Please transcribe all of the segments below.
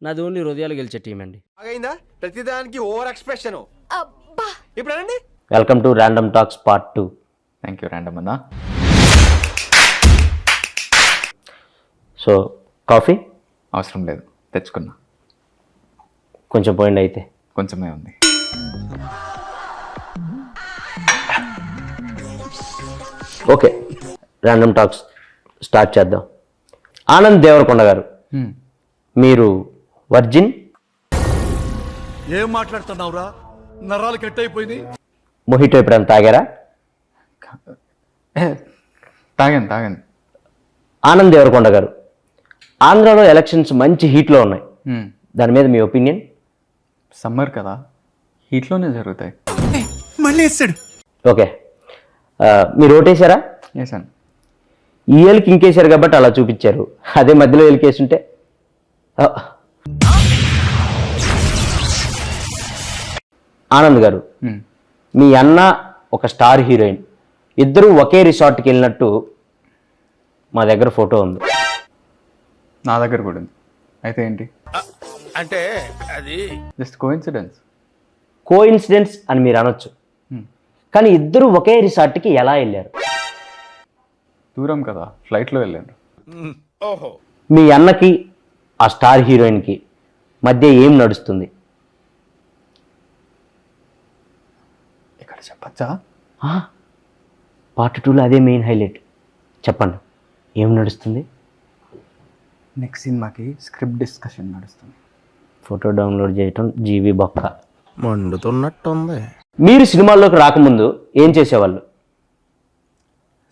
నాది ఓన్లీ హృదయాలు గెలిచే టీం అండి. ప్రతిదానికి ఓవర్ ఎక్స్ప్రెషన్. ఇప్పుడు welcome to random talks part 2. Thank you random అన్న. సో కాఫీ అవసరం లేదు, తెచ్చుకున్నా. కొంచెం పోయింది అయితే. కొంచెమే ఉంది. ఓకే, ర్యాండమ్ టాక్స్ స్టార్ట్ చేద్దాం. ఆనంద్ దేవరకొండ గారు, మీరు వర్జిన్? ఏం మాట్లాడుతున్నావురా, నరాలు కట్ అయిపోయింది. మొహిటో ఎప్పుడైనా తాగారా? తాగాను. ఆనంద్ దేవరకొండ గారు, ఆంధ్రాలో ఎలక్షన్స్ మంచి హీట్లో ఉన్నాయి, దాని మీద మీ ఒపీనియన్? సమ్మర్ కదా, హీట్లోనే జరుగుతాయి. మళ్ళీ వేస్తాడు. ఓకే, మీరు ఓటేశారా? వేసాను. ఈ ఏళ్ళకి ఇంకేశారు కాబట్టి అలా చూపించారు, అదే మధ్యలో ఏలికేసుంటే. ఆనంద్ గారు, మీ అన్న ఒక స్టార్ హీరోయిన్, ఇద్దరు ఒకే రిసార్ట్కి వెళ్ళినట్టు మా దగ్గర ఫోటో ఉంది. నా దగ్గర కూడా ఉంది. అయితే ఏంటి? అంటే అది జస్ట్ కోఇన్సిడెన్స్. కోఇన్సిడెన్స్ అని మీరు అనొచ్చు, కానీ ఇద్దరు ఒకే రిసార్ట్కి ఎలా వెళ్ళారు? దూరం కదా, ఫ్లైట్లో వెళ్ళాను. ఓహో, మీ అన్నకి ఆ స్టార్ హీరోయిన్కి మధ్య ఏం నడుస్తుంది? ఇక్కడ చెప్పచ్చా? పార్ట్ 2లో అదే మెయిన్ హైలైట్. చెప్పండి, ఏం నడుస్తుంది? నెక్స్ట్ సినిమాకి స్క్రిప్ట్ డిస్కషన్ నడుస్తుంది. ఫోటో డౌన్లోడ్ చేయటం జీవి బొక్క. మండుతున్నట్టుంది. మీరు సినిమాల్లోకి రాకముందు ఏం చేసేవాళ్ళు?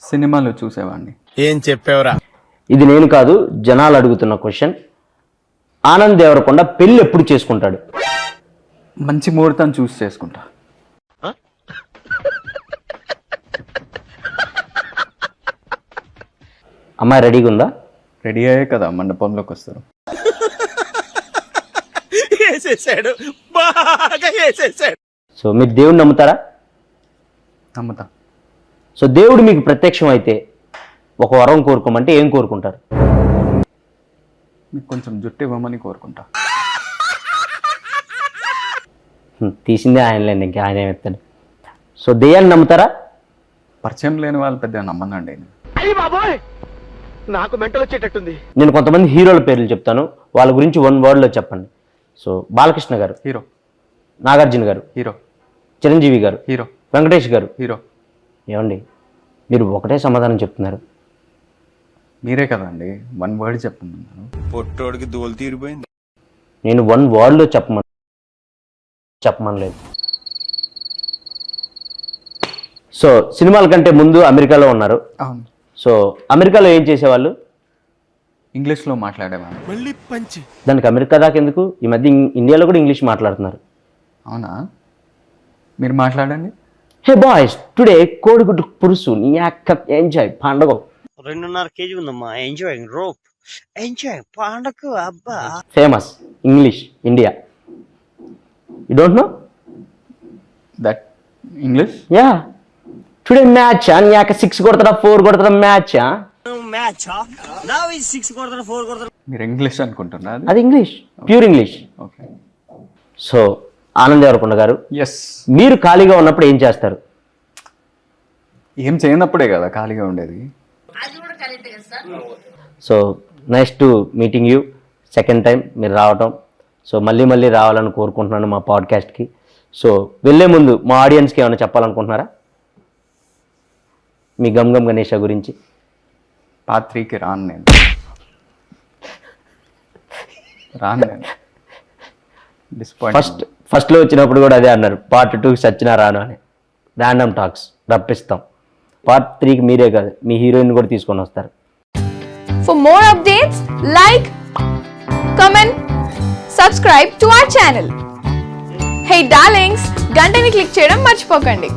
సినిమాలో చూసేవాడిని. ఏం చెప్పావురా? ఇది నేను కాదు, జనాలు అడుగుతున్న క్వశ్చన్. ఆనంద్ దేవరకొండ పెళ్ళి ఎప్పుడు చేసుకుంటాడు? మంచి ముహూర్తం చూసి చేసుకుంటా. అమ్మాయి రెడీగా ఉందా? రెడీ అయ్యే కదా మండపంలోకి వస్తారు. వేసేసాడు, బాగా వేసేసాడు. సో మీరు దేవుడిని నమ్ముతారా? నమ్ముతా. సో దేవుడు మీకు ప్రత్యక్షం అయితే ఒక వరం కోరుకోమంటే ఏం కోరుకుంటారు? మీకు కొంచెం జుట్టు ఇవ్వమని కోరుకుంటా. తీసిందే ఆయనలేండి, ఇంకా ఆయన ఏమెత్తాడు. సో దెయ్యాన్ని నమ్ముతారా? పరిచయం లేని వాళ్ళు పెద్దగా నమ్మనండి. నాకు మెంటల్ వచ్చేటట్టుంది. నేను కొంతమంది హీరోల పేర్లు చెప్తాను, వాళ్ళ గురించి 1 వర్డ్లో చెప్పండి. సో బాలకృష్ణ గారు హీరో, నాగార్జున గారు హీరో, చిరంజీవి గారు హీరో, వెంకటేష్ గారు హీరో. ఏమండి మీరు ఒకటే సమాధానం చెప్తున్నారు? మీరే కదండి 1 వర్డ్ చెప్పమన్నాను. పొట్టోడికి దోలు తీరిపోయింది. నేను 1 వర్డ్లో చెప్పమనలేదు. సో సినిమాల కంటే ముందు అమెరికాలో ఉన్నారు. అవును. సో అమెరికాలో ఏం చేసేవాళ్ళు? ఇంగ్లీష్లో మాట్లాడేవాడిని. మళ్ళీ పంచి. దానికి అమెరికా దాకా ఎందుకు? ఈ మధ్య ఇండియాలో కూడా ఇంగ్లీష్ మాట్లాడుతున్నారు. అవునా? మీరు మాట్లాడండి. హే బాయ్స్, టుడే కోడిగుడ్డు పురుసు నీ అక్క ఎంజాయ్ పండగ. 2.5 kg ఉందమ్మా. ఎంజాయింగ్ రోప్, ఎంజాయ్ పండగ. అబ్బా famous English India. You don't know that English? Yeah, today match నీ అక్క 6 కొడతాడా 4 కొడతాడా మ్యాచ్? మ్యాచ్ నా 6 కొడతాడు 4 కొడతాడు. మీరు ఇంగ్లీష్ అనుకుంటున్నా? అది English, pure English. Okay. So Anand Devarakonda గారు, ఎస్. మీరు ఖాళీగా ఉన్నప్పుడు ఏం చేస్తారు? ఏం చేయనప్పుడే కదా ఖాళీగా ఉండేది. So nice to meeting you, second time మీరు రావటం. సో మళ్ళీ మళ్ళీ రావాలని కోరుకుంటున్నాను మా పాడ్కాస్ట్కి. సో వెళ్ళే ముందు మా ఆడియన్స్కి ఏమైనా చెప్పాలనుకుంటున్నారా మీ గమ్ గణేష గురించి? పార్ట్ 3కి రాను నేను. ఫస్ట్లో వచ్చినప్పుడు కూడా అదే అన్నారు, పార్ట్ 2కి సచ్చినా రాను అని. Random talks రప్పిస్తాం. పార్ట్ 3కి మీరే కాదు, మీ హీరోయిన్ కూడా తీసుకొని వస్తారు. For more updates, like, comment, subscribe to our channel. Hey darlings, గంటని click చేయడం మర్చిపోకండి.